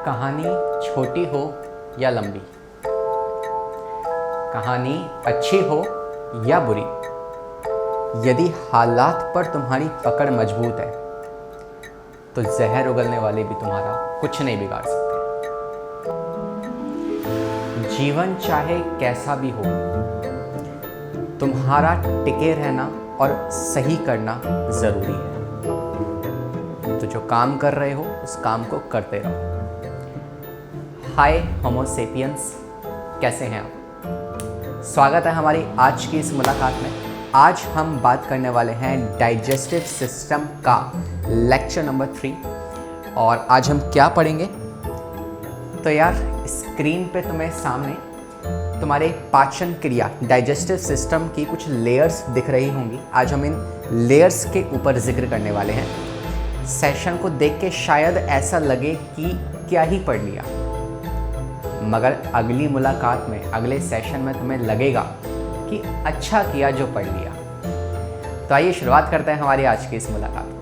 कहानी छोटी हो या लंबी, कहानी अच्छी हो या बुरी, यदि हालात पर तुम्हारी पकड़ मजबूत है तो जहर उगलने वाले भी तुम्हारा कुछ नहीं बिगाड़ सकते। जीवन चाहे कैसा भी हो, तुम्हारा टिके रहना और सही करना जरूरी है। तो जो काम कर रहे हो उस काम को करते रहो। हाय होमो सेपियंस, कैसे हैं आप? स्वागत है हमारी आज की इस मुलाकात में। आज हम बात करने वाले हैं डाइजेस्टिव सिस्टम का लेक्चर नंबर 3। और आज हम क्या पढ़ेंगे? तो यार स्क्रीन पे तुम्हें सामने तुम्हारे पाचन क्रिया डाइजेस्टिव सिस्टम की कुछ लेयर्स दिख रही होंगी। आज हम इन लेयर्स के ऊपर जिक्र करने वाले हैं। सेशन को देख के शायद ऐसा लगे कि क्या ही पढ़ लिया, मगर अगली मुलाकात में, अगले सेशन में तुम्हें लगेगा कि अच्छा किया जो पढ़ लिया। तो आइए शुरुआत करते हैं हमारी आज की इस मुलाकात को।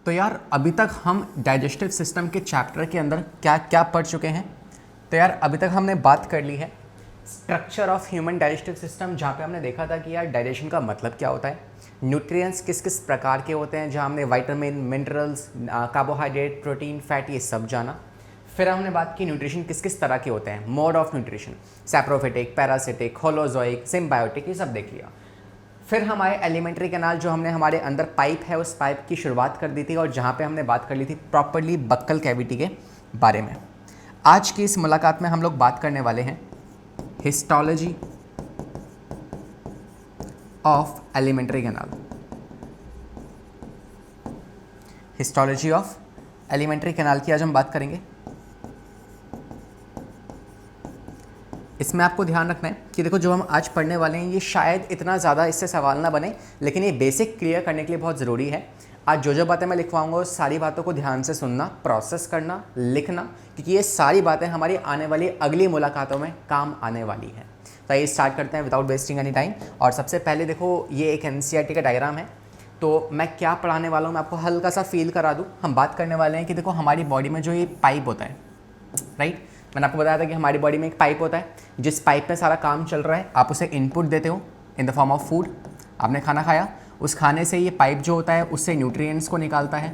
तो यार अभी तक हम डाइजेस्टिव सिस्टम के चैप्टर के अंदर क्या क्या पढ़ चुके हैं? तो यार अभी तक हमने बात कर ली है structure of human digestive system, जहाँ पे हमने देखा था कि यार डाइजेशन का मतलब क्या होता है, न्यूट्रिएंट्स किस किस प्रकार के होते हैं, जहाँ हमने vitamin, minerals, carbohydrate, protein, fat ये सब जाना। फिर हमने बात की न्यूट्रिशन किस किस तरह के होते हैं, mode of nutrition, saprophytic, parasitic, holozoic, symbiotic, ये सब देख लिया। फिर हमारे एलिमेंट्री कैनाल जो हमने हमारे अंदर पाइप है उस पाइप की शुरुआत कर दी थी, और जहाँ पे हमने बात कर ली थी प्रॉपर्ली बक्कल कैविटी के बारे में। आज की इस मुलाकात में हम लोग बात करने वाले हैं histology of alimentary canal. Histology of alimentary canal की आज हम बात करेंगे। इसमें आपको ध्यान रखना है कि देखो जो हम आज पढ़ने वाले हैं ये शायद इतना ज़्यादा इससे सवाल ना बने, लेकिन ये बेसिक क्लियर करने के लिए बहुत ज़रूरी है। आज जो जो बातें मैं लिखवाऊंगा उस सारी बातों को ध्यान से सुनना, प्रोसेस करना, लिखना, क्योंकि ये सारी बातें हमारी आने वाली अगली मुलाकातों में काम आने वाली है। तो ये स्टार्ट करते हैं विदाउट वेस्टिंग एनी टाइम। और सबसे पहले देखो ये एक एनसीईआरटी का डायग्राम है, तो मैं क्या पढ़ाने वाला हूँ मैं आपको हल्का सा फील करा दूँ। हम बात करने वाले हैं कि देखो हमारी बॉडी में जो ये पाइप होता है, राइट, मैंने आपको बताया था कि हमारी बॉडी में एक पाइप होता है, जिस पाइप में सारा काम चल रहा है। आप उसे इनपुट देते हो in the form of food, आपने खाना खाया, उस खाने से ये पाइप जो होता है उससे न्यूट्रिएंट्स को निकालता है,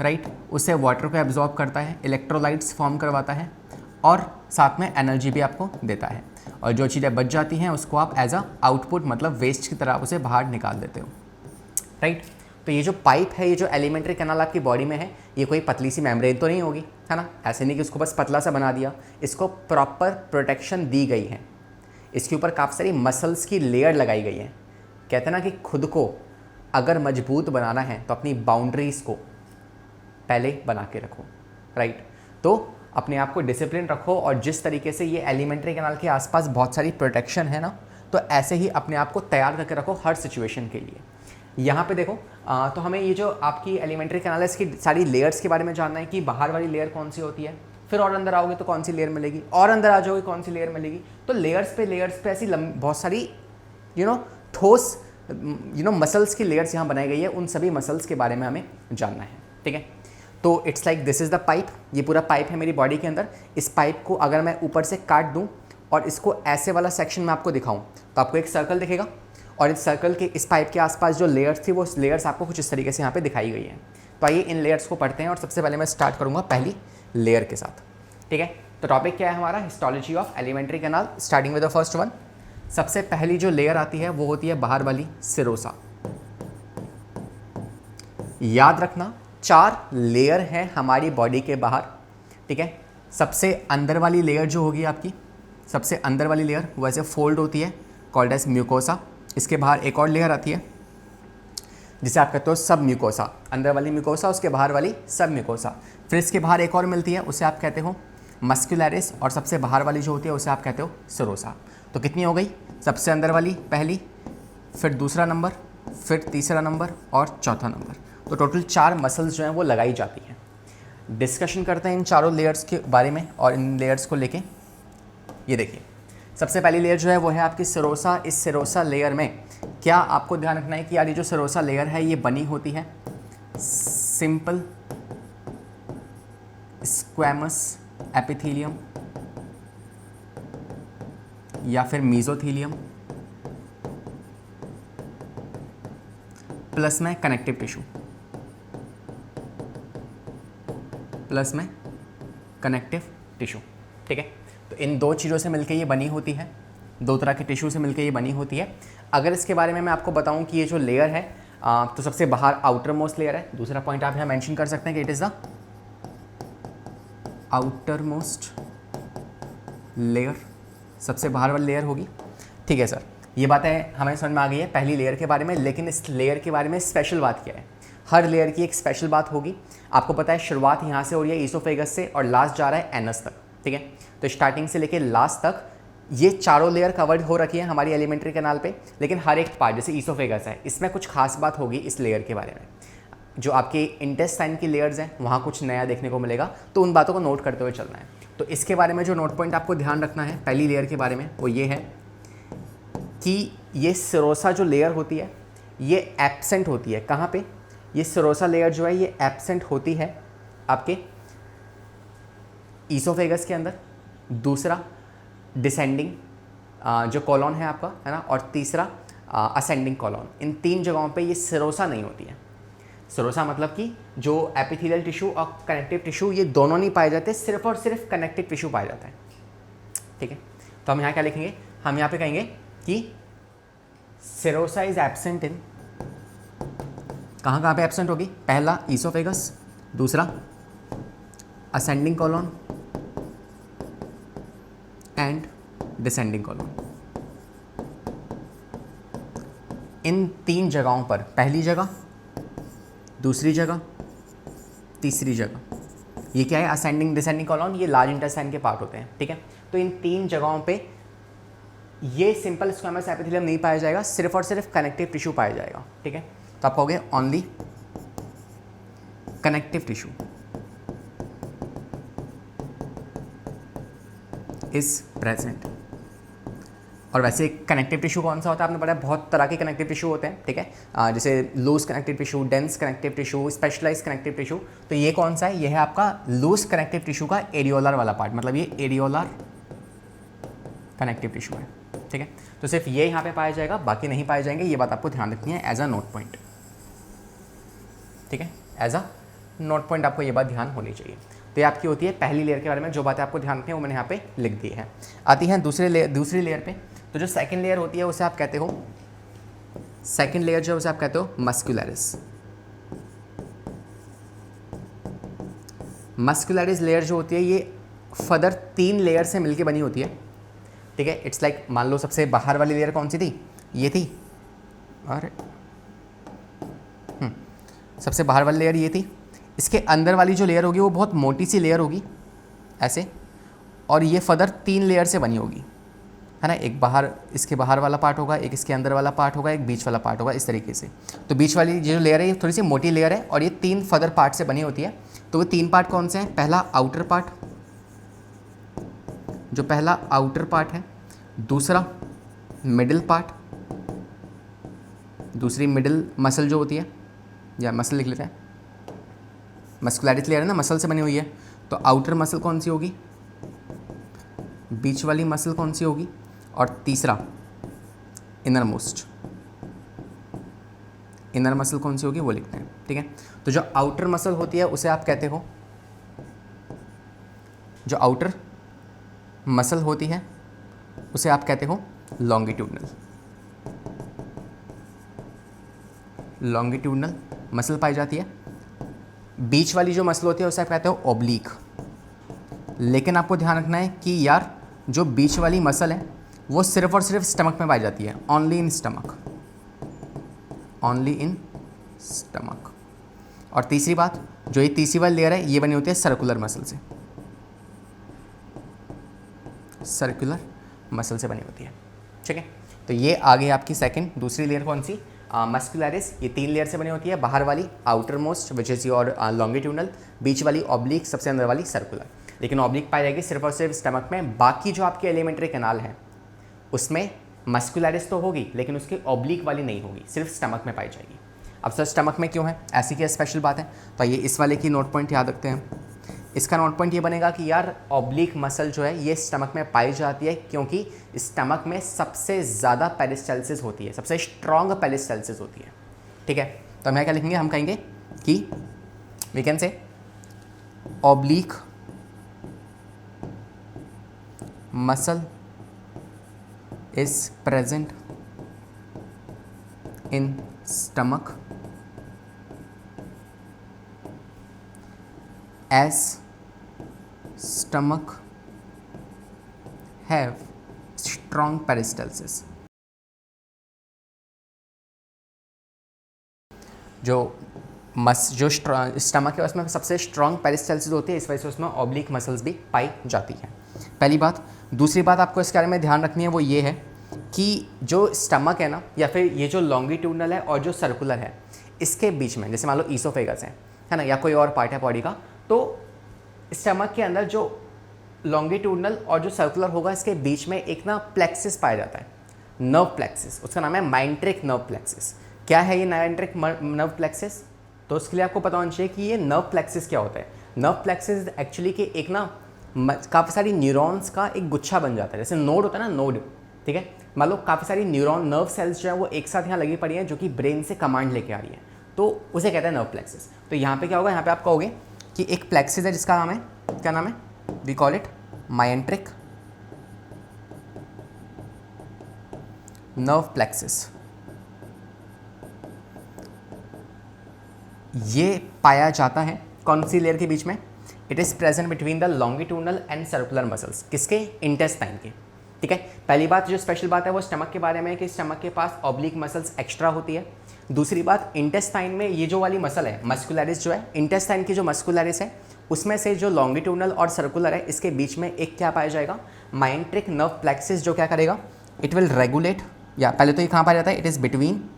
राइट, उससे वाटर को एब्जॉर्ब करता है, इलेक्ट्रोलाइट्स फॉर्म करवाता है, और साथ में एनर्जी भी आपको देता है। और जो चीज़ें बच जाती हैं उसको आप एज अ आउटपुट, मतलब वेस्ट की तरह उसे बाहर निकाल देते हो, राइट। तो ये जो पाइप है, ये जो एलिमेंट्री कैनाल आपकी बॉडी में है, ये कोई पतली सी मेम्ब्रेन तो नहीं होगी, है ना। ऐसे नहीं कि उसको बस पतला सा बना दिया, इसको प्रॉपर प्रोटेक्शन दी गई है। इसके ऊपर काफ़ी सारी मसल्स की लेयर लगाई गई है। कहते हैं ना कि खुद को अगर मजबूत बनाना है तो अपनी बाउंड्रीज़ को पहले बना के रखो, राइट। तो अपने आप को डिसिप्लिन रखो, और जिस तरीके से ये एलिमेंट्री कैनाल के आसपास बहुत सारी प्रोटेक्शन है ना, तो ऐसे ही अपने आप को तैयार करके रखो हर सिचुएशन के लिए। यहाँ पे देखो तो हमें ये जो आपकी एलिमेंट्री कैनाल है इसकी सारी लेयर्स के बारे में जानना है कि बाहर वाली लेयर कौन सी होती है, फिर और अंदर आओगे तो कौन सी लेयर मिलेगी, और अंदर आ जाओगे कौन सी लेयर मिलेगी। तो लेयर्स पे ऐसी बहुत सारी ठोस मसल्स की लेयर्स यहाँ बनाई गई है। उन सभी मसल्स के बारे में हमें जानना है, ठीक है। तो it's like this is the pipe, ये पूरा पाइप है मेरी बॉडी के अंदर। इस पाइप को अगर मैं ऊपर से काट दूँ और इसको ऐसे वाला सेक्शन में आपको दिखाऊँ तो आपको एक सर्कल दिखेगा, और इस सर्कल के इस पाइप के आसपास जो लेयर्स थी वो लेयर्स आपको कुछ इस तरीके से यहाँ पे दिखाई गई हैं। तो आइए इन लेयर्स को पढ़ते हैं, और सबसे पहले मैं स्टार्ट करूँगा पहली लेयर के साथ, ठीक है। तो टॉपिक क्या है हमारा? Histology of alimentary canal, starting with the first one. सबसे पहली जो लेयर आती है वो होती है बाहर वाली सिरोसा। याद रखना 4 लेयर हैं हमारी बॉडी के बाहर, ठीक है। सबसे अंदर वाली लेयर जो होगी आपकी, सबसे अंदर वाली लेयर वैसे फोल्ड होती है, कॉल्ड एज म्यूकोसा। इसके बाहर एक और लेयर आती है जिसे आप कहते हो सब म्यूकोसा, अंदर वाली म्यूकोसा, उसके बाहर वाली सब म्यूकोसा। फिर इसके बाहर एक और मिलती है, उसे आप कहते हो मस्कुलरिस, और सबसे बाहर वाली जो होती है उसे आप कहते हो सेरोसा। तो कितनी हो गई? सबसे अंदर वाली पहली, फिर दूसरा नंबर, फिर तीसरा नंबर और चौथा नंबर। तो टोटल 4 मसल्स जो हैं वो लगाई जाती हैं। डिस्कशन करते हैं इन चारों लेयर्स के बारे में और इन लेयर्स को लेके। ये देखिए, सबसे पहली लेयर जो है वो है आपकी सेरोसा। इस सेरोसा लेयर में क्या आपको ध्यान रखना है कि यार ये जो सेरोसा लेयर है ये बनी होती है सिंपल स्क्वैमस एपिथेलियम या फिर मीजोथेलियम प्लस में कनेक्टिव टिश्यू, प्लस में कनेक्टिव टिश्यू। ठीक है, तो इन 2 चीज़ों से मिलकर ये बनी होती है, 2 तरह के टिश्यू से मिलकर ये बनी होती है। अगर इसके बारे में मैं आपको बताऊं कि ये जो लेयर है तो सबसे बाहर आउटर मोस्ट लेयर है। दूसरा पॉइंट आप यहाँ मेंशन कर सकते हैं कि it is the outer most layer, सबसे बाहर वाली लेयर होगी। ठीक है सर, ये बातें हमें समझ में आ गई है पहली लेयर के बारे में, लेकिन इस लेयर के बारे में स्पेशल बात क्या है? हर लेयर की एक स्पेशल बात होगी। आपको पता है शुरुआत यहाँ से हो रही है ईसोफेगस से और लास्ट जा रहा है एनस तक। ठीक है, तो स्टार्टिंग से लेकर लास्ट तक ये चारों लेयर कवर्ड हो रखी है हमारी एलिमेंट्री कैनाल पे, लेकिन हर एक पार्ट जैसे ईसोफेगस है इसमें कुछ खास बात होगी इस लेयर के बारे में। जो आपके इंटेस्टाइन की लेयर्स हैं वहाँ कुछ नया देखने को मिलेगा, तो उन बातों को नोट करते हुए चलना है। तो इसके बारे में जो नोट पॉइंट आपको ध्यान रखना है पहली लेयर के बारे में वो ये है कि ये सेरोसा जो लेयर होती है ये एब्सेंट होती है। कहाँ पे? ये सेरोसा लेयर जो है ये एब्सेंट होती है आपके ईसोफेगस के अंदर। दूसरा डिसेंडिंग जो कॉलॉन है आपका, है ना, और तीसरा असेंडिंग कॉलॉन। इन 3 जगहों पे ये सेरोसा नहीं होती है। सेरोसा मतलब कि जो एपिथेलियल टिश्यू और कनेक्टिव टिश्यू ये दोनों नहीं पाए जाते, सिर्फ और सिर्फ कनेक्टिव टिश्यू पाया जाता है। ठीक है, तो हम यहाँ क्या लिखेंगे? हम यहाँ पे कहेंगे कि सेरोसा इज एब्सेंट इन, कहाँ पे एब्सेंट होगी? पहला ईसोफेगस, दूसरा ascending colon and descending colon. इन 3 जगहों पर, पहली जगह, दूसरी जगह, तीसरी जगह, ये क्या है? असेंडिंग डिसेंडिंग कॉलॉन, ये लार्ज इंटेस्टाइन के पार्ट होते हैं। ठीक है, तो इन 3 जगहों पे ये सिंपल स्क्वैमस एपिथेलियम नहीं पाया जाएगा, सिर्फ और सिर्फ कनेक्टिव टिश्यू पाया जाएगा। ठीक है, तो आप कहोगे only connective tissue is present. और वैसे कनेक्टिव टिश्यू कौन सा होता है आपने पढ़ा है? बहुत तरह के कनेक्टिव टिश्यू होते हैं। ठीक है, जैसे loose connective tissue, dense connective tissue, specialise connective tissue. तो ये कौन सा है? ये है आपका लूज कनेक्टिव टिश्यू का एरियोलर वाला पार्ट, मतलब ये एरियोलर कनेक्टिव टिश्यू है। ठीक है, तो सिर्फ ये यहाँ पे पाया जाएगा, बाकी नहीं पाए जाएंगे। ये बात आपको ध्यान रखनी है एज अ नोट पॉइंट। ठीक है, एज अ नोट पॉइंट आपको ये बात ध्यान होनी चाहिए। तो ये आपकी होती है पहली लेयर के बारे में जो बातें आपको ध्यान रखनी है वो मैंने यहाँ पे लिख दी है। आती हैं दूसरी लेयर पे। तो जो सेकंड लेयर होती है उसे आप कहते हो, सेकंड लेयर जो है उसे आप कहते हो मस्कुलरिस। मस्कुलरिस लेयर जो होती है ये फर्दर 3 लेयर से मिलके बनी होती है। ठीक है, इट्स लाइक मान लो सबसे बाहर वाली लेयर कौन सी थी? ये थी। और सबसे बाहर वाली लेयर ये थी। इसके अंदर वाली जो लेयर होगी वो बहुत मोटी सी लेयर होगी ऐसे, और ये फर्दर 3 लेयर से बनी होगी, है ना। एक बाहर, इसके बाहर वाला पार्ट होगा, एक इसके अंदर वाला पार्ट होगा, एक बीच वाला पार्ट होगा, इस तरीके से। तो बीच वाली जो लेयर है ये थोड़ी सी मोटी लेयर है और ये 3 फर्दर पार्ट से बनी होती है। तो वो 3 पार्ट कौन से हैं? पहला आउटर पार्ट, जो पहला आउटर पार्ट है, दूसरा मिडिल पार्ट, दूसरी मिडिल मसल जो होती है, या मसल लिख लेते हैं, मस्कुलरिस लेयर है ना, मसल से बनी हुई है। तो आउटर मसल कौन सी होगी, बीच वाली मसल कौन सी होगी, और तीसरा इनर मोस्ट, इनर मसल कौन सी होगी वो लिखते हैं। ठीक है, तो जो आउटर मसल होती है उसे आप कहते हो, जो आउटर मसल होती है उसे आप कहते हो लॉन्गिट्यूडनल। लॉन्गिट्यूडनल मसल पाई जाती है। बीच वाली जो मसल होती है उसे आप कहते हो ओब्लीक। लेकिन आपको ध्यान रखना है कि यार जो बीच वाली मसल है वो सिर्फ और सिर्फ स्टमक में पाई जाती है, only in stomach, only in stomach. और तीसरी बात, जो ये तीसरी वाली लेयर है ये बनी होती है सर्कुलर मसल से, सर्कुलर मसल से बनी होती है, ठीक है। तो ये आ गई आपकी सेकंड, दूसरी लेयर कौन सी, मस्कुलरिस। ये 3 लेयर से बनी होती है, बाहर वाली outermost which is your longitudinal, बीच वाली ऑब्लिक, सबसे अंदर वाली सर्कुलर। लेकिन ऑब्लिक पाई जाएगी सिर्फ और सिर्फ स्टमक में। बाकी जो आपके एलिमेंट्री कैनाल है उसमें मस्कुलरिस तो होगी लेकिन उसकी ऑब्लिक वाली नहीं होगी, सिर्फ स्टमक में पाई जाएगी। अब सर स्टमक में क्यों है, ऐसी क्या स्पेशल बात है? तो ये इस वाले की नोट पॉइंट याद रखते हैं। इसका नोट पॉइंट ये बनेगा कि यार ऑब्लिक मसल जो है ये स्टमक में पाई जाती है क्योंकि स्टमक में सबसे ज़्यादा पेरिस्टाल्सिस होती है, सबसे स्ट्रॉन्ग पेरिस्टाल्सिस होती है, ठीक है। तो हम यहाँ क्या लिखेंगे, हम कहेंगे कि we can say oblique muscle is present in stomach as stomach have strong peristalsis। जो स्टमक है उसमें सबसे स्ट्रॉन्ग पेरिस्टाल्सिस होती है, इस वजह से उसमें ऑब्लिक मसल्स भी पाई जाती है, पहली बात। दूसरी बात आपको इसके बारे में ध्यान रखनी है वो ये है कि जो स्टमक है ना, या फिर ये जो लॉन्गिट्यूडनल है और जो सर्कुलर है, इसके बीच में जैसे मान लो ईसोफेगस है ना, या कोई और पार्ट है बॉडी का, तो स्टमक के अंदर जो लॉन्गिट्यूडनल और जो सर्कुलर होगा इसके बीच में एक ना प्लेक्सिस पाया जाता है, नर्व प्लेक्सिस, उसका नाम है माइंट्रिक नर्व प्लेक्सिस। क्या है ये माइंट्रिक नर्व प्लेक्सिस? तो उसके लिए आपको पता होना चाहिए कि ये नर्व प्लेक्सिस क्या होता है। नर्व प्लेक्सिस एक्चुअली कि एक ना काफ़ी सारी न्यूरॉन्स का एक गुच्छा बन जाता है, जैसे नोड होता है ना, नोड, ठीक है। मान लो काफ़ी सारी न्यूरॉन नर्व सेल्स जो है वो एक साथ यहाँ लगी पड़ी हैं जो कि ब्रेन से कमांड लेके आ रही है, तो उसे कहते हैं नर्व प्लेक्सिस। तो यहाँ पे क्या होगा, यहाँ पे आप कहोगे कि एक प्लेक्सिस है जिसका नाम है, क्या नाम है, we call it myenteric nerve plexus. ये पाया जाता है कौन सी लेयर के बीच में? It is present between the longitudinal and circular muscles, किसके, इंटेस्टाइन के, ठीक है। पहली बात जो स्पेशल बात है वो स्टमक के बारे में है कि स्टमक के पास ऑब्लिक मसल्स एक्स्ट्रा होती है। दूसरी बात, इंटेस्टाइन में ये जो वाली मसल है मस्कुलरिस जो है, इंटेस्टाइन की जो मस्कुलरिस है उसमें से जो लॉन्गिट्यूडनल और सर्कुलर है इसके बीच में एक क्या पाया जाएगा, माइंट्रिक नर्व प्लेक्सिस, जो क्या करेगा, इट विल रेगुलेट, या पहले तो ये कहाँ पाया जाता है, it is between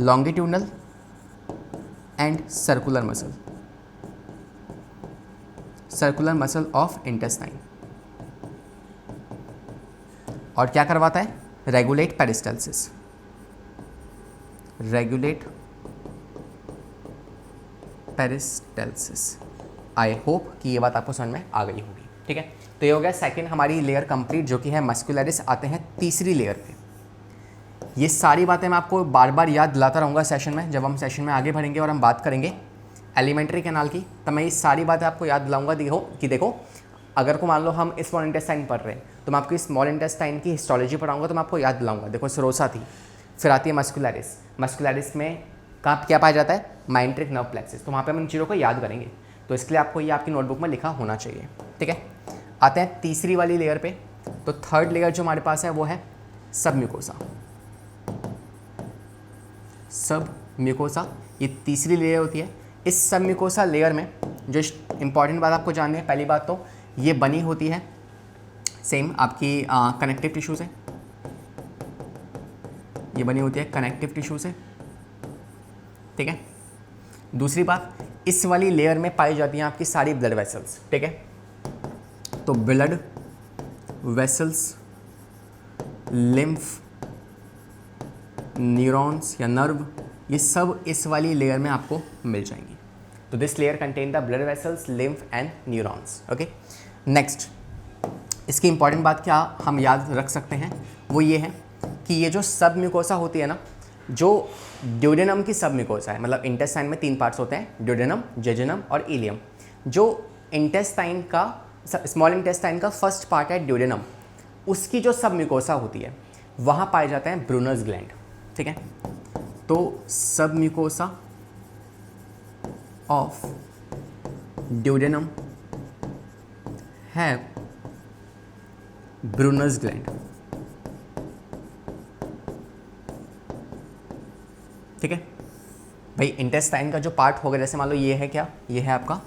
longitudinal and circular muscle, circular muscle of intestine, और क्या करवाता है, regulate peristalsis, regulate peristalsis. I hope कि ये बात आपको समझ में आ गई होगी, ठीक है। तो ये हो गया सेकंड हमारी लेयर कंप्लीट, जो कि है मस्कुलरिस। आते हैं तीसरी लेयर पे। ये सारी बातें मैं आपको बार बार याद दिलाता रहूँगा सेशन में, जब हम सेशन में आगे बढ़ेंगे और हम बात करेंगे एलिमेंट्री कैनाल की, तो मैं ये सारी बातें आपको याद दिलाऊंगा। देखो अगर को मान लो हम स्मॉल इंटेस्टाइन पढ़ रहे हैं तो मैं आपको स्मॉल इंटेस्टाइन की हिस्टोलॉजी पढ़ाऊंगा, तो मैं आपको याद दिलाऊंगा। देखो सिरोसा थी, फिर आती है मस्कुलरिस, मस्कुलरिस में कहाँ क्या पाया जाता है, माइंट्रिक नर्व प्लेक्सिस, तो वहाँ पे हम इन चीज़ों को याद करेंगे। तो इसके लिए आपको ये आपकी नोटबुक में लिखा होना चाहिए, ठीक है। आते हैं तीसरी वाली लेयर पे। तो थर्ड लेयर जो हमारे पास है वो है सब म्यूकोसा, सब म्यूकोसा, ये तीसरी लेयर होती है। इस सब म्यूकोसा लेयर में जो इंपॉर्टेंट बात आपको जाननी है, पहली बात तो ये बनी होती है सेम आपकी कनेक्टिव टिश्यू से, ये बनी होती है कनेक्टिव टिश्यू से, ठीक है। दूसरी बात, इस वाली लेयर में पाई जाती हैं आपकी सारी ब्लड वेसल्स, ठीक है। तो ब्लड वेसल्स, लिम्फ, न्यूरॉन्स या नर्व, ये सब इस वाली लेयर में आपको मिल जाएंगी। तो this layer contain the blood vessels, lymph and neurons, okay. Next, इसकी इंपॉर्टेंट बात क्या हम याद रख सकते हैं वो ये है कि ये जो सब म्यूकोसा होती है ना, जो ड्यूडेनम की सब म्यूकोसा है, मतलब इंटेस्टाइन में 3 पार्ट्स होते हैं, ड्यूडेनम, जेजुनम और इलियम। जो इंटेस्टाइन का, स्मॉल इंटेस्टाइन का फर्स्ट पार्ट है ड्यूडेनम, उसकी जो सब म्यूकोसा होती है वहाँ पाए जाते हैं ब्रूनर्स ग्लैंड, ठीक है। तो सब mucosa of duodenum have Brunner's gland, ठीक है भाई। इंटेस्टाइन का जो पार्ट होगा, जैसे मान लो ये है क्या, ये है आपका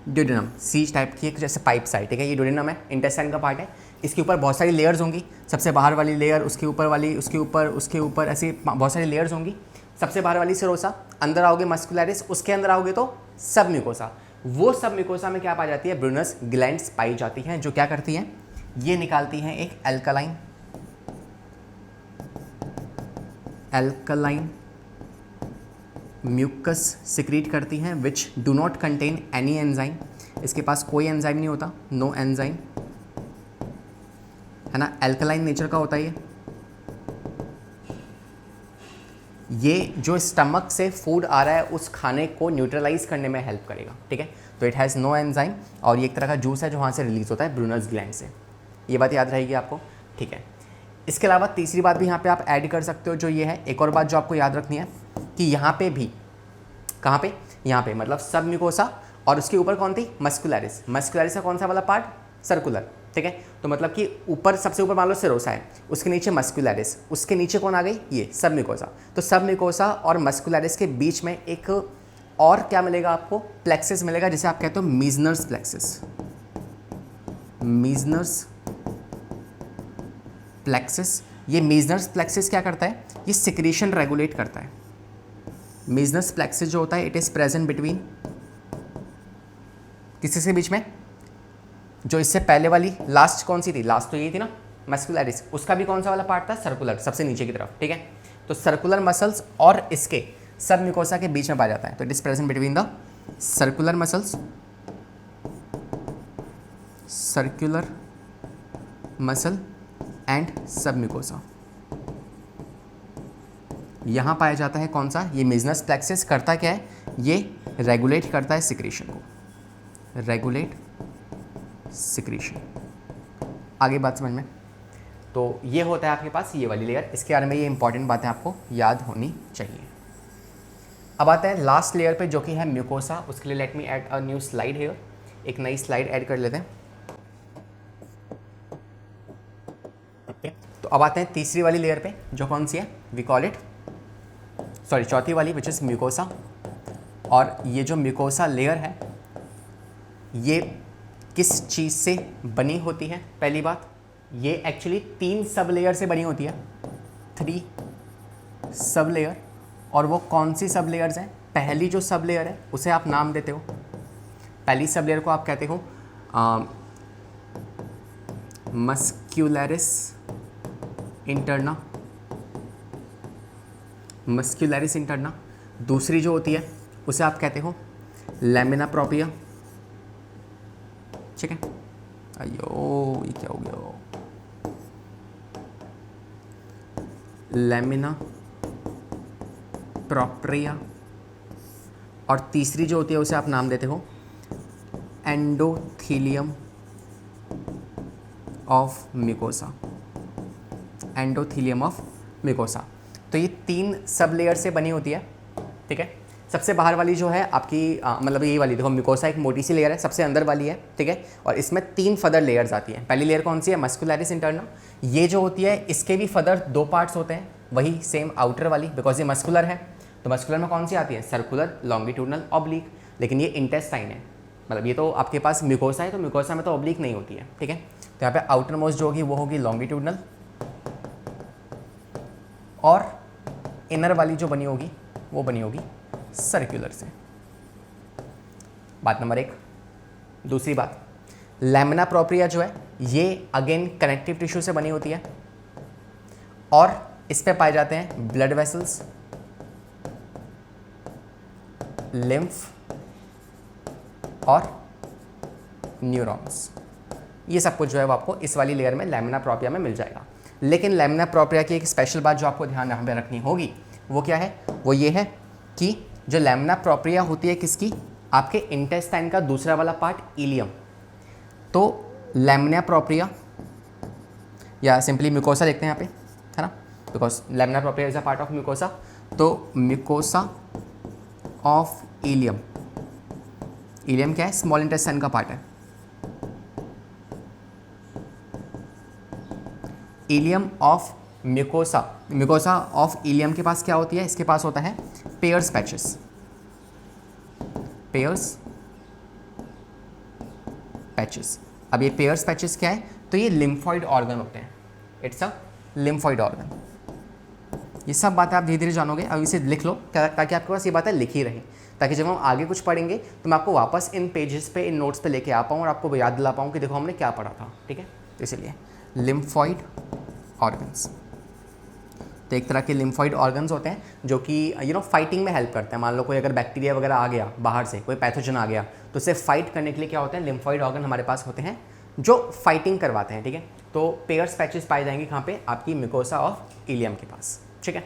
ड्यूडेनम, सीज टाइप की एक जैसे पाइप साइड, ठीक है, ये ड्यूडेनम है, इंटेस्टाइन का पार्ट है। इसके ऊपर बहुत सारी लेयर्स होंगी, सबसे बाहर वाली लेयर, उसके ऊपर वाली, उसके ऊपर ऐसी बहुत सारी लेयर्स होंगी। सबसे बाहर वाली सेरोसा, अंदर आओगे मस्कुलरिस, उसके अंदर आओगे तो सब म्यूकोसा। वो सब म्यूकोसा में क्या पाई जाती है, ब्रूनस ग्लैंड्स पाई जाती हैं, जो क्या करती हैं, ये निकालती हैं एक एल्कलाइन म्यूकस सिक्रीट करती हैं, which do not contain any enzyme. इसके पास कोई एंजाइम नहीं होता, नो एंजाइम, है ना, एल्कलाइन नेचर का होता है ये जो स्टमक से फूड आ रहा है उस खाने को न्यूट्रलाइज करने में हेल्प करेगा, ठीक है। तो इट हैज़ नो एंजाइम, और ये एक तरह का जूस है जो वहाँ से रिलीज होता है ब्रूनस ग्लैंड से। ये बात याद रहेगी आपको, ठीक है। इसके अलावा तीसरी बात भी यहाँ पे आप ऐड कर सकते हो, जो ये है, एक और बात जो आपको याद रखनी है कि यहाँ पे भी, कहाँ पे, यहाँ पे मतलब सब म्यूकोसा, और उसके ऊपर कौन थी, मस्कुलरिस। मस्कुलरिस का कौन सा वाला पार्ट, सर्कुलर, ठीक है। तो मतलब कि ऊपर, सबसे ऊपर मान लो सेरोसा है, उसके नीचे मस्कुलरिस, उसके नीचे कौन आ गई, ये सब म्यूकोसा। तो सब म्यूकोसा और मस्कुलरिस के बीच में एक और क्या मिलेगा आपको, प्लेक्सिस मिलेगा, जिसे आप कहते हो मीजनर्स प्लेक्सिस। मीजनर्स प्लेक्सिस, ये मीजनर्स प्लेक्सिस क्या करता है, ये सिक्रीशन रेगुलेट करता है। मीजनर्स प्लेक्सिस जो होता है, इट इज प्रेजेंट बिटवीन, किसके बीच में, जो इससे पहले वाली लास्ट कौन सी थी, लास्ट तो ये थी ना मस्कुलरिस, उसका भी कौन सा वाला पार्ट था, सर्कुलर, सबसे नीचे की तरफ, ठीक है। तो सर्कुलर मसल्स और इसके सब म्यूकोसा के बीच में पाया जाता है। तो it is present between the circular muscles, circular muscle and सब म्यूकोसा। यहाँ पाया जाता है कौन सा, ये मीजनस प्लेक्सिस। करता क्या है, ये रेगुलेट करता है सिक्रीशन को, रेगुलेट सिक्रीशन। आगे बात समझ में। तो ये होता है आपके पास ये वाली लेयर, इसके बारे में ये इंपॉर्टेंट बातें आपको याद होनी चाहिए। अब आते हैं लास्ट लेयर पे, जो कि है म्यूकोसा। उसके लिए let me add a new slide here, एक नई स्लाइड ऐड कर लेते हैं। तो अब आते हैं तीसरी वाली लेयर पे, जो कौन सी है, वी कॉल इट, सॉरी चौथी वाली, विच इज म्यूकोसा। और ये जो म्यूकोसा लेयर है, ये किस चीज़ से बनी होती है, पहली बात, ये एक्चुअली 3 सब लेयर से बनी होती है, 3 सब लेयर। और वो कौन सी सब लेयर्स हैं, पहली जो सब लेयर है उसे आप नाम देते हो, पहली सब लेयर को आप कहते हो मस्क्यूलरिस इंटरना, मस्क्यूलरिस इंटरना। दूसरी जो होती है उसे आप कहते हो लैमिना प्रोप्रिया, ठीक है। अयो ये क्या हो गया, लैमिना प्रोप्रिया। और तीसरी जो होती है उसे आप नाम देते हो endothelium of mucosa, endothelium of mucosa. तो ये 3 सब लेयर से बनी होती है, ठीक है। सबसे बाहर वाली जो है आपकी मतलब ये वाली, देखो म्यूकोसा एक मोटी सी लेयर है, सबसे अंदर वाली है, ठीक है। और इसमें 3 फर्दर लेयर्स आती हैं। पहली लेयर कौन सी है, मस्कुलरिस इंटरना। ये जो होती है, इसके भी फर्दर 2 पार्ट्स होते हैं, वही सेम आउटर वाली, बिकॉज ये मस्कुलर है। तो मस्कुलर में कौन सी आती है, सर्कुलर, लॉन्गिट्यूडनल, ऑब्लिक। लेकिन ये इंटेस्टाइन है, मतलब ये तो आपके पास म्यूकोसा है, तो म्यूकोसा में तो ऑब्लिक नहीं होती है, ठीक है। तो यहाँ पे आउटर मोस्ट जो होगी वो होगी लॉन्गिट्यूडनल, और इनर वाली जो बनी होगी वो बनी होगी सर्कुलर से। बात नंबर 1। दूसरी बात, लैमिना प्रोप्रिया जो है ये अगेन कनेक्टिव टिश्यू से बनी होती है, और इस पे पाए जाते हैं ब्लड वेसल्स, लिम्फ और न्यूरॉन्स। ये सब कुछ जो है वो आपको इस वाली लेयर में लैमिना प्रोप्रिया में मिल जाएगा। लेकिन लैमिना प्रोप्रिया की एक स्पेशल बात जो आपको ध्यान यहाँ पे रखनी होगी वो क्या है, वो ये है कि जो लैमिना प्रोप्रिया होती है किसकी, आपके इंटेस्टाइन का दूसरा वाला पार्ट इलियम। तो लैमिना प्रोप्रिया, या सिंपली म्यूकोसा लिखते हैं यहाँ पे, है ना, because lamina propria is a part of mucosa. तो म्यूकोसा ऑफ इलियम, इलियम क्या है, स्मॉल इंटेस्टाइन का पार्ट है। Ileum of mucosa, mucosa of ileum के पास क्या होती है, इसके पास होता है पेयर्स पैचेस, पेयर्स पैचेस। अब ये पेयर्स पैचेस क्या है, तो ये लिम्फॉइड ऑर्गन होते हैं, इट्स अ लिम्फॉइड ऑर्गन। ये सब बातें आप धीरे धीरे जानोगे, अब इसे लिख लो ताकि आपके पास ये बातें लिखी रही, ताकि जब हम आगे कुछ पढ़ेंगे तो मैं आपको वापस इन पेजेस पे, इन नोट्स पे लेके आ पाऊँ और आपको याद दिला पाऊँ कि देखो हमने क्या पढ़ा था, ठीक है। इसीलिए लिम्फॉइड ऑर्गन्स, तो एक तरह के लिम्फॉइड ऑर्गन्स होते हैं जो कि फाइटिंग में हेल्प करते हैं। मान लो कोई अगर बैक्टीरिया वगैरह आ गया बाहर से, कोई पैथोजन आ गया, तो उससे फाइट करने के लिए क्या होते हैं, लिम्फॉइड ऑर्गन हमारे पास होते हैं जो फाइटिंग करवाते हैं, ठीक है। तो पेयर्स पैचेस पाए जाएंगे कहाँ पे, आपकी म्यूकोसा ऑफ इलियम के पास, ठीक है।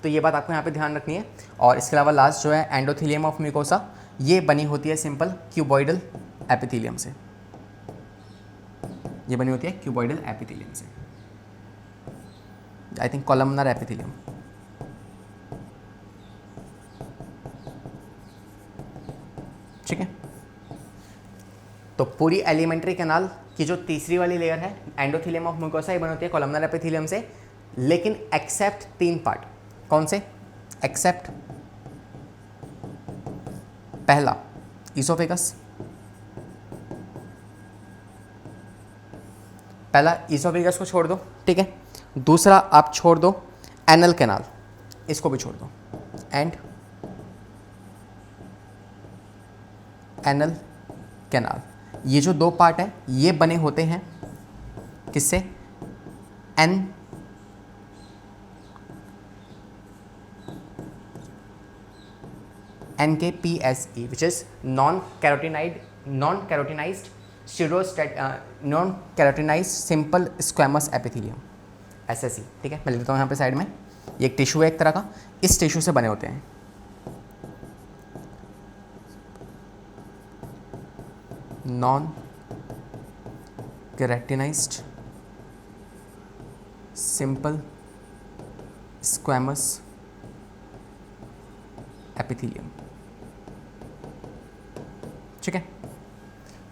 तो ये बात आपको यहाँ पे ध्यान रखनी है। और इसके अलावा लास्ट जो है एंडोथेलियम ऑफ म्यूकोसा, ये बनी होती है सिंपल क्यूबॉइडल एपिथेलियम से, ये बनी होती है क्यूबॉइडल एपिथेलियम से, आई थिंक कॉलमनर एपिथेलियम। ठीक है, तो पूरी एलिमेंट्री कैनाल की जो तीसरी वाली लेयर है एंडोथेलियम ऑफ म्यूकोसा, ये बनी होती है कॉलमनर एपिथेलियम से, लेकिन एक्सेप्ट 3 पार्ट। कौन से? एक्सेप्ट पहला ईसोफेगस, पहला ईसोफेगस को छोड़ दो, ठीक है। दूसरा आप छोड़ दो एनल कैनाल, इसको भी छोड़ दो, एंड एनल कैनाल, ये जो 2 पार्ट हैं ये बने होते हैं किससे? NKPSE, which is non-keratinized simple squamous epithelium, SSE, ठीक है। मैं लिख देता हूँ यहाँ पे साइड में, ये एक टिश्यू है एक तरह का, इस टिश्यू से बने होते हैं। Non keratinised simple squamous epithelium, ठीक है।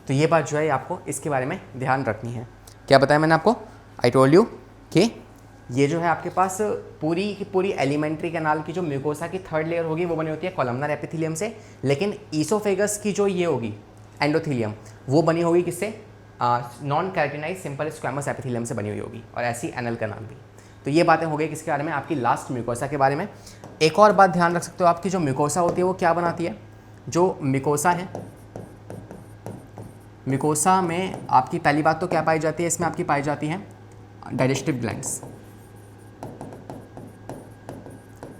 तो ये बात जो है आपको इसके बारे में ध्यान रखनी है। क्या बताया मैंने आपको? आई टोल्ड यू कि ये जो है आपके पास पूरी की पूरी एलिमेंट्री कैनाल की जो म्यूकोसा की 3rd लेयर होगी वो बनी होती है कॉलमनर एपिथेलियम से, लेकिन ईसोफेगस की जो ये होगी एंडोथेलियम, वो बनी होगी किससे? नॉन कैराटिनाइज्ड सिंपल स्क्वैमस एपिथेलियम से बनी हुई होगी, और ऐसी एनल कैनाल भी। तो ये बातें हो गई किसके बारे में? आपकी लास्ट म्यूकोसा के बारे में। एक और बात ध्यान रख सकते हो, आपकी जो म्यूकोसा होती है वो क्या बनाती है? जो म्यूकोसा है, म्यूकोसा में आपकी पहली बात तो क्या पाई जाती है? इसमें आपकी पाई जाती है डाइजेस्टिव ग्लैंड्स।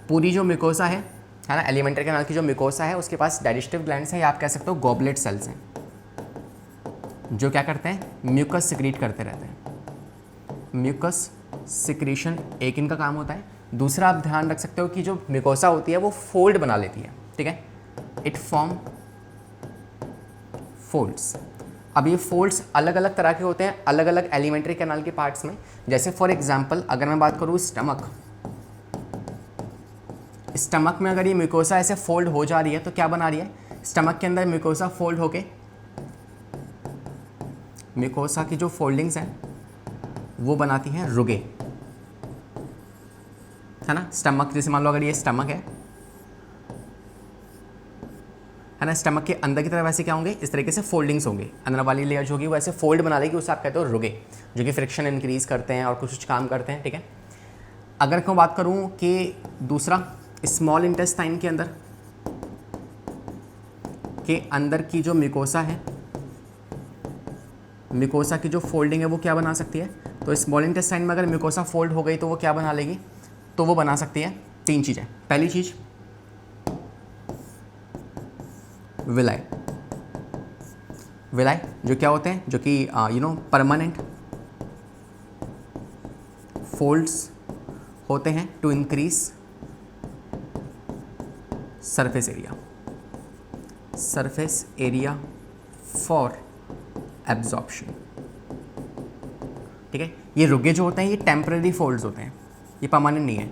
पूरी जो म्यूकोसा है ना, एलिमेंट्री कैनाल की जो म्यूकोसा है उसके पास डाइजेस्टिव ग्लैंड्स हैं, या आप कह सकते हो गॉबलेट सेल्स हैं, जो क्या करते हैं? म्यूकस सिक्रीट करते रहते हैं। म्यूकस सिक्रीशन एक इनका काम होता है। दूसरा आप ध्यान रख सकते हो कि जो म्यूकोसा होती है वो फोल्ड बना लेती है, ठीक है। It form folds. अब ये फोल्ड्स अलग अलग तरह के होते हैं अलग अलग एलिमेंट्री कैनाल के पार्ट्स में। जैसे फॉर एग्जांपल अगर मैं बात करूँ स्टमक, स्टमक में अगर ये म्यूकोसा ऐसे फोल्ड हो जा रही है तो क्या बना रही है? स्टमक के अंदर म्यूकोसा फोल्ड होके, म्यूकोसा की जो फोल्डिंग्स हैं वो बनाती हैं रुगे, है ना। स्टमक जैसे मान लो अगर ये स्टमक है ना, स्टमक के अंदर की तरफ ऐसे क्या होंगे? इस तरीके से फोल्डिंग्स होंगे, अंदर वाली लेयर जो होगी वो ऐसे फोल्ड बना लेगी, उसे आप कहते हो रुगे, जो कि फ्रिक्शन इंक्रीज करते हैं और कुछ काम करते हैं, ठीक है। अगर मैं बात करूँ कि दूसरा स्मॉल इंटेस्टाइन के अंदर की जो म्यूकोसा है, म्यूकोसा की जो फोल्डिंग है वो क्या बना सकती है? तो स्मॉल इंटेस्टाइन में अगर म्यूकोसा फोल्ड हो गई तो वो क्या बना लेगी? तो वो बना सकती है 3 चीज़ें। पहली चीज़ विलाई, विलाई जो क्या होते हैं? जो कि परमानेंट फोल्ड्स होते हैं to increase surface area for absorption, ठीक है। ये रुगे जो होते हैं ये टेम्परेरी फोल्ड्स होते हैं, ये परमानेंट नहीं है,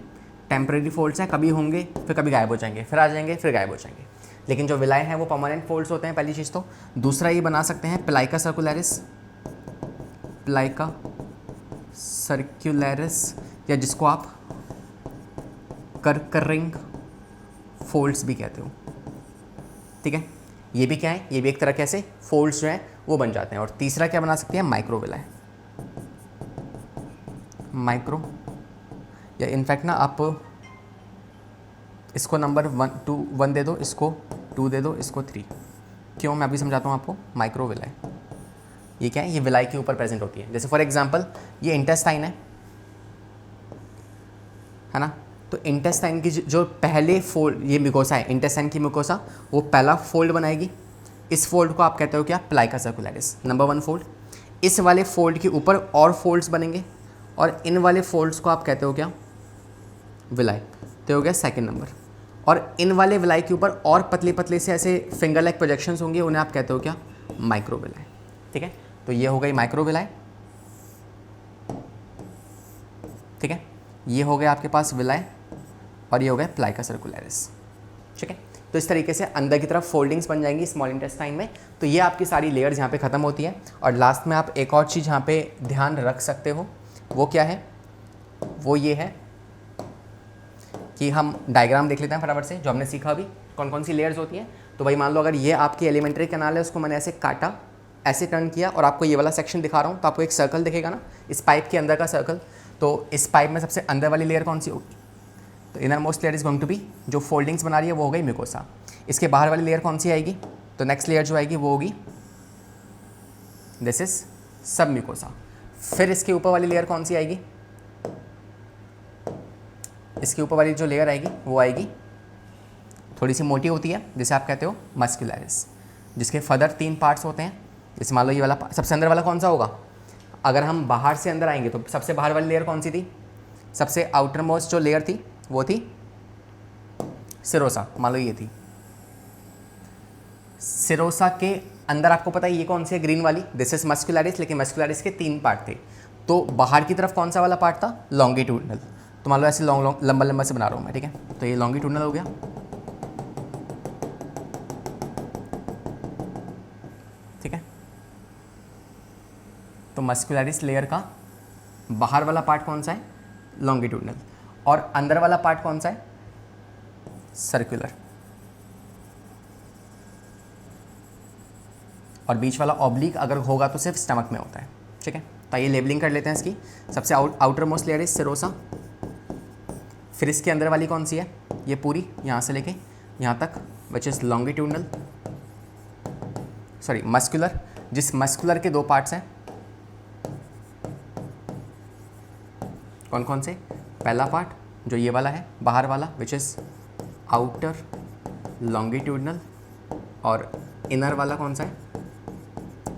टेम्परेरी फोल्ड्स हैं, कभी होंगे फिर कभी गायब हो जाएंगे, फिर आ जाएंगे फिर गायब हो जाएंगे। लेकिन जो विलाय हैं वो परमानेंट फोल्ड्स होते हैं, पहली चीज़ तो। दूसरा ये बना सकते हैं प्लाइका सर्कुलरिस, प्लाइका सर्कुलरिस या जिसको आप कर्करिंग फोल्ड्स भी कहते हो, ठीक है। ये भी क्या है, ये भी एक तरह के ऐसे फोल्ड्स जो हैं वो बन जाते हैं। और तीसरा क्या बना सकती है, माइक्रोविलाई, माइक्रो, या इनफैक्ट ना आप इसको नंबर 1 दे दो, इसको 2 दे दो, इसको 3। क्यों, मैं अभी समझाता हूँ आपको। माइक्रोविलाई ये क्या है, ये विलाई के ऊपर प्रेजेंट होती है। जैसे फॉर एग्जांपल ये इंटेस्टाइन है ना, तो इंटेस्टाइन की जो पहले फोल्ड, ये मिकोसा है, इंटेस्टाइन की मिकोसा, वो पहला फोल्ड बनाएगी। इस फोल्ड को आप कहते हो क्या, प्लाइका सर्कुलरिस, नंबर 1 फोल्ड। इस वाले फोल्ड के ऊपर और फोल्ड्स बनेंगे और इन वाले फोल्ड्स को आप कहते हो क्या, विलाई, तो हो गया सेकंड नंबर। और इन वाले विलाई के ऊपर और पतले पतले से ऐसे फिंगर लाइक प्रोजेक्शंस होंगे, उन्हें आप कहते हो क्या, माइक्रोविलाई, ठीक है। तो ये हो गई माइक्रोविलाई, ठीक है। ये हो गया आपके पास विलाई और ये हो गया प्लाइका सर्कुलरिस, ठीक है। तो इस तरीके से अंदर की तरफ फोल्डिंग्स बन जाएंगी स्मॉल इंटेस्टाइन में। तो ये आपकी सारी लेयर्स यहाँ पे ख़त्म होती है। और लास्ट में आप एक और चीज़ यहाँ पे ध्यान रख सकते हो, वो क्या है, वो ये है कि हम डायग्राम देख लेते हैं फटाफट से, जो हमने सीखा अभी कौन कौन सी लेयर्स होती हैं। तो भाई मान लो अगर ये आपकी एलिमेंट्री कैनाल है, उसको मैंने ऐसे काटा, ऐसे टर्न किया और आपको ये वाला सेक्शन दिखा रहा हूँ, तो आपको एक सर्कल दिखेगा ना, इस पाइप के अंदर का सर्कल। तो इस पाइप में सबसे अंदर वाली लेयर कौन सी होगी, तो inner most layer is going to be, जो फोल्डिंग्स बना रही है वो हो गई मिकोसा। इसके बाहर वाली लेयर कौन सी आएगी, तो नेक्स्ट लेयर जो आएगी वो होगी, दिस इज सब मिकोसा। फिर इसके ऊपर वाली लेयर कौन सी आएगी, इसके ऊपर वाली जो लेयर आएगी वो आएगी थोड़ी सी मोटी होती है, जिसे आप कहते हो मस्कुलरिस, जिसके फर्दर 3 पार्ट्स होते हैं। जैसे मान लो ये वाला सबसे अंदर वाला कौन सा होगा, अगर हम बाहर से अंदर आएंगे तो सबसे बाहर वाली लेयर कौन सी थी, सबसे आउटर मोस्ट जो लेयर थी वो थी सिरोसा, मान लो ये थी सिरोसा। के अंदर आपको पता है ये कौन सी है, ग्रीन वाली, दिस इज मस्कुलरिस। लेकिन मस्कुलरिस के 3 पार्ट थे, तो बाहर की तरफ कौन सा वाला पार्ट था, लॉन्गिट्यूडनल। तो मान लो ऐसे लंबा लंबा से बना रहा हूँ मैं, ठीक है। तो ये लॉन्गिट्यूडनल हो गया, ठीक है। तो मस्कुलरिस लेयर का बाहर वाला पार्ट कौन सा है, लॉन्गिट्यूडनल, और अंदर वाला पार्ट कौन सा है, सर्कुलर, और बीच वाला ऑब्लिक अगर होगा तो सिर्फ स्टमक में होता है, ठीक है। तो ये लेबलिंग कर लेते हैं इसकी। सबसे outer most layer is serosa, फिर इसके अंदर वाली कौन सी है, ये पूरी यहाँ से लेके यहाँ तक, which is longitudinal, sorry muscular, जिस मस्कुलर के 2 पार्ट्स हैं, कौन कौन से, पहला पार्ट जो ये वाला है बाहर वाला, विच इज़ आउटर लॉन्गिट्यूडनल, और इनर वाला कौन सा है,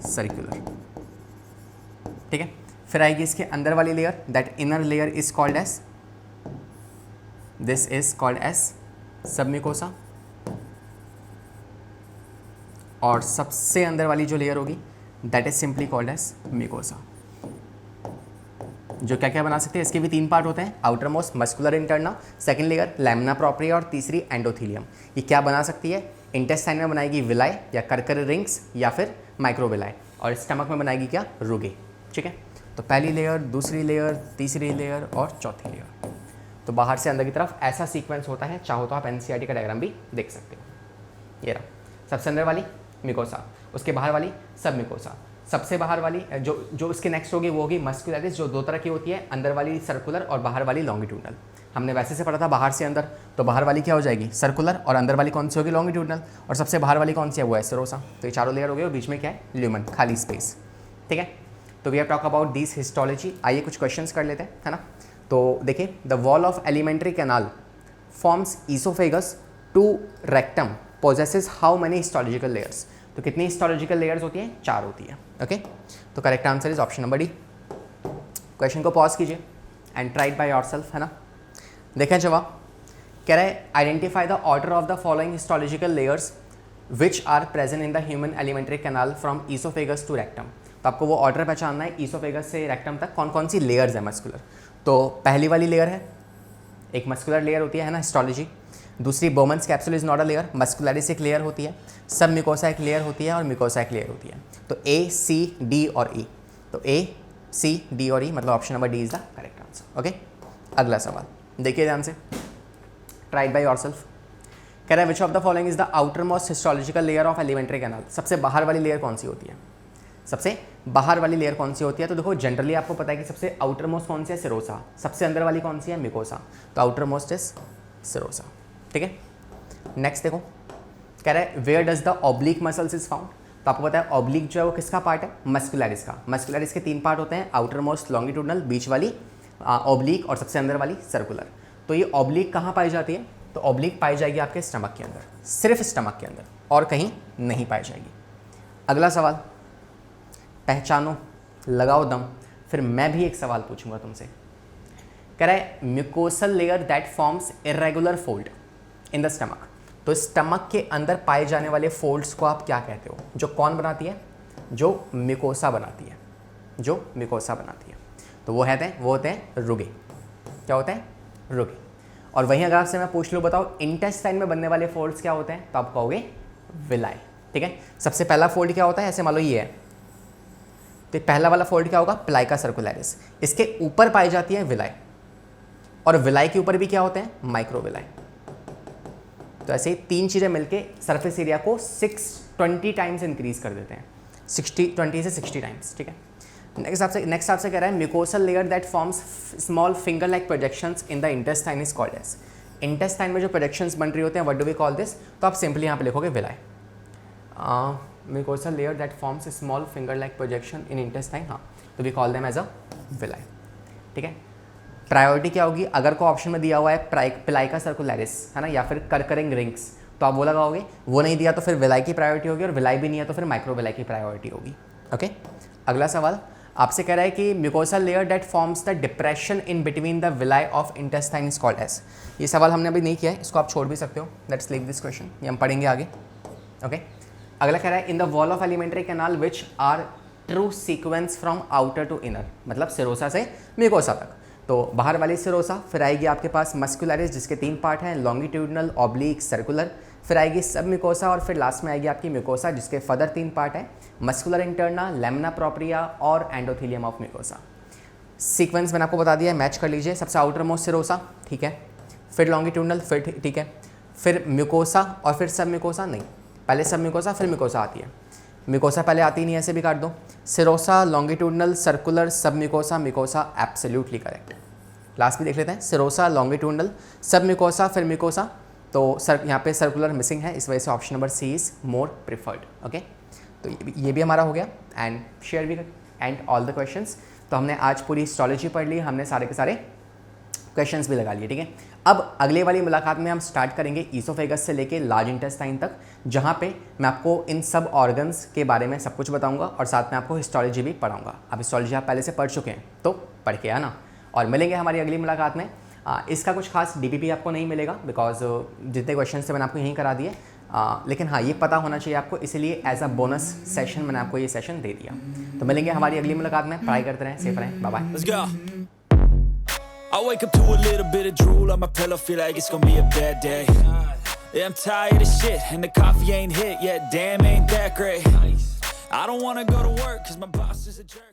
सर्कुलर, ठीक है। फिर आएगी इसके अंदर वाली layer, that inner layer is called as, this is called as submucosa, और सबसे अंदर वाली जो लेयर होगी that is simply called as mucosa. जो क्या क्या बना सकते हैं, इसके भी 3 पार्ट होते हैं, outer most muscular interna, second layer lamina propria, और तीसरी एंडोथीलियम। ये क्या बना सकती है, इंटेस्टाइन में बनाएगी विलाई या कर्कर रिंग्स या फिर माइक्रोविलाई, और स्टमक में बनाएगी क्या, रुगे, ठीक है। तो पहली लेयर, दूसरी लेयर, तीसरी लेयर और चौथी लेयर। तो बाहर से अंदर की तरफ ऐसा सीक्वेंस होता है, चाहो तो आप एनसीईआरटी का डायग्राम भी देख सकते हो। ये रहा सबसे अंदर वाली मिकोसा, उसके बाहर वाली सब मिकोसा। सबसे बाहर वाली जो इसके नेक्स्ट होगी वो होगी मस्कुलरिस, जो 2 तरह की होती है, अंदर वाली सर्कुलर और बाहर वाली लॉन्गिट्यूडनल। हमने वैसे से पढ़ा था बाहर से अंदर, तो बाहर वाली क्या हो जाएगी, सर्कुलर, और अंदर वाली कौन सी होगी, लॉन्गिट्यूडनल, और सबसे बाहर वाली कौन सी है, वो है सिरोसा। तो ये चारों लेयर हो गए और बीच में क्या है, ल्यूमन, खाली स्पेस, ठीक है। तो we have talk about this histology. आइए कुछ क्वेश्चंस कर लेते हैं, है ना। तो देखिए, the wall of alimentary canal forms oesophagus to rectum possesses how many histological layers. तो कितनी हिस्टोलॉजिकल लेयर्स होती हैं, 4 होती है, ओके। तो correct answer is option number D. Question को पॉज कीजिए and try it by yourself, है ना। देखें जवाब, कह रहा है identify the order of the following histological layers which are present in the human alimentary canal from oesophagus to rectum. तो आपको वो ऑर्डर पहचानना है, ईसोफेगस से रेक्टम तक कौन कौन सी लेयर्स है मस्कुलर। तो पहली वाली लेयर है, एक मस्कुलर लेयर होती है ना, हिस्टोलॉजी। दूसरी Bowman's capsule is not a layer, muscularis एक लेयर होती है, सब मिकोसा एक लेयर होती है, और मिकोसा एक लेयर होती है। तो ए, सी, डी और ई। तो ए, सी, डी और ई, मतलब option number D is the correct answer, okay. अगला सवाल देखिए ध्यान से, ट्राई बाय योरसेल्फ। कह रहा है which of the following is the outer most histological layer of alimentary canal. सबसे बाहर वाली लेयर कौन सी होती है? सबसे बाहर वाली लेयर कौन सी होती है? तो देखो जनरली आपको पता है कि सबसे आउटर मोस्ट कौन सी है? सिरोसा। सबसे अंदर वाली कौन सी है? मिकोसा। तो आउटर मोस्ट इज सिरोसा, ठीक है। नेक्स्ट देखो, कह रहा है where does the oblique muscles is found. तो आपको पता है ऑब्लिक जो है वो किसका पार्ट है? मस्कुलरिस का। मस्कुलरिस के 3 पार्ट होते हैं, आउटर मोस्ट लॉन्गिट्यूडनल, बीच वाली ऑब्लिक और सबसे अंदर वाली सर्कुलर। तो ये ऑब्लिक कहाँ पाई जाती है? तो ऑब्लिक पाई जाएगी आपके स्टमक के अंदर, सिर्फ स्टमक के अंदर, और कहीं नहीं पाई जाएगी। अगला सवाल, पहचानो, लगाओ दम, फिर मैं भी एक सवाल पूछूंगा तुमसे। कह रहा है mucosal layer that forms irregular fold in the stomach. तो स्टमक के अंदर पाए जाने वाले फोल्ड्स को आप क्या कहते हो? जो कौन बनाती है? जो म्यूकोसा बनाती है, जो म्यूकोसा बनाती है। तो वो होते हैं रुगे। क्या होते हैं? रुगे। और वहीं अगर आपसे मैं पूछ लूँ बताओ इंटेस्टाइन में बनने वाले फोल्ड्स क्या होते हैं? तो आप कहोगे विलाई, ठीक है। सबसे पहला फोल्ड क्या होता है? ऐसे मान लो ये है, तो पहला वाला फोल्ड क्या होगा? प्लाइका सर्कुलरिस। इसके ऊपर पाई जाती है विलाई, और विलाई के ऊपर भी क्या होते हैं? माइक्रोविलाई। तो ऐसे ही 3 चीज़ें मिलके सरफेस एरिया को 620 टाइम्स इंक्रीज कर देते हैं, 20 से 60 टाइम्स, ठीक है। नेक्स्ट आपसे कह रहा है mucosal layer that forms small finger like projections in the intestine is called as. इंटेस्टाइन में जो प्रोजेक्शंस बन रही होते हैं, what do we call this? तो आप सिंपली यहाँ पे लिखोगे villi. Mucosal layer that forms small finger like projection in intestine, हाँ, तो we call them as a villi, ठीक है। प्रायोरिटी क्या होगी? अगर को ऑप्शन में दिया हुआ है प्लाइका सर्कुलरिस, है ना, या फिर करकरिंग रिंग्स, तो आप वो लगाओगे। वो नहीं दिया तो फिर विलाई की प्रायोरिटी होगी, और विलाई भी नहीं है तो फिर माइक्रोविलाई की प्रायोरिटी होगी, ओके। अगला सवाल आपसे कह रहा है कि mucosal layer that forms the depression in between the villi of intestine is called as. ये सवाल हमने अभी नहीं किया है, इसको आप छोड़ भी सकते हो, लेट्स लीव दिस क्वेश्चन, ये हम पढ़ेंगे आगे, ओके। अगला कह रहा है in the wall of alimentary canal which are true sequence from outer to inner, मतलब सिरोसा से म्यूकोसा तक। तो बाहर वाली सिरोसा, फिर आएगी आपके पास मस्कुलरिस जिसके 3 पार्ट हैं, लॉन्गिट्यूडनल, ऑब्लिक, सर्कुलर, फिर आएगी सब म्यूकोसा, और फिर लास्ट में आएगी आपकी म्यूकोसा जिसके फर्दर 3 पार्ट हैं, मस्कुलर इंटरना, लेमिना प्रोप्रिया और एंडोथेलियम ऑफ म्यूकोसा। सीक्वेंस मैंने आपको बता दिया है, मैच कर लीजिए। सबसे आउटर मोस्ट सिरोसा, ठीक है, फिर लॉन्गिट्यूडनल, फिर ठीक है, फिर म्यूकोसा और फिर सब म्यूकोसा, नहीं, पहले सब म्यूकोसा फिर म्यूकोसा आती है। म्यूकोसा पहले आती नहीं है, ऐसे भी काट दो। Serosa, longitudinal, circular, submucosa, mucosa, absolutely correct. Last भी देख लेते हैं, सिरोसा, लॉन्गिट्यूडनल, सब म्यूकोसा, फिर म्यूकोसा। तो यहाँ पे सर्कुलर मिसिंग है, इस वजह से option number C is more preferred, okay. तो ये भी हमारा हो गया, एंड शेयर भी एंड ऑल द क्वेश्चंस। तो हमने आज पूरी हिस्टोलॉजी पढ़ ली, हमने सारे के सारे क्वेश्चंस भी लगा लिए, ठीक है। अब अगले वाली मुलाकात में हम स्टार्ट करेंगे ईसोफेगस से लेके लार्ज इंटेस्टाइन तक, जहाँ पे मैं आपको इन सब ऑर्गन्स के बारे में सब कुछ बताऊंगा, और साथ में आपको हिस्टोलॉजी भी पढ़ाऊंगा। अब हिस्टोलॉजी आप पहले से पढ़ चुके हैं तो पढ़ के आना, और मिलेंगे हमारी अगली मुलाकात में। इसका कुछ खास डीपीपी आपको नहीं मिलेगा, बिकॉज जितने क्वेश्चन थे मैंने आपको यहीं करा दिए, लेकिन हाँ ये पता होना चाहिए आपको, इसलिए एज अ बोनस सेशन मैंने आपको ये सेशन दे दिया। तो मिलेंगे हमारी अगली मुलाकात में, पढ़ाई करते रहें, सेफ रहें, bye bye. I wake up to a little bit of drool on my pillow, feel like it's gonna be a bad day. Yeah, I'm tired of shit, and the coffee ain't hit yet, damn ain't that great. I don't wanna go to work, cause my boss is a jerk.